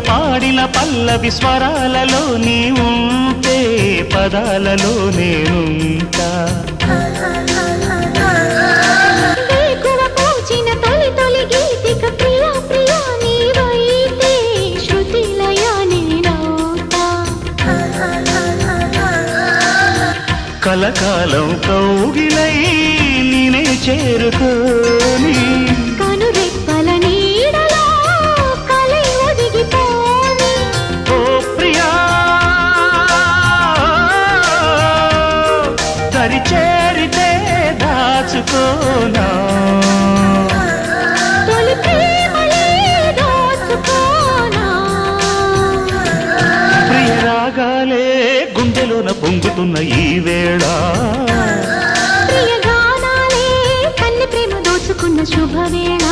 పాడిన పల్లవి స్వరాలలో నీ ఉంటే పదాలలో నేనుంటా కలకాలం కౌగిలై నేనే చేరుకోని కనురెప్పల నీడలో కలై ఒదిగిపోని ఓ ప్రియా దరి చేరితే దాచుకోనా తొలి ప్రేమలే దోచుకోనా ప్రియ రాగాలే గుండెలోన పొంగుతున్న ఈ వేళ ప్రియ గానాలే కన్నె ప్రేమ దోచుకున్న శుభవేళ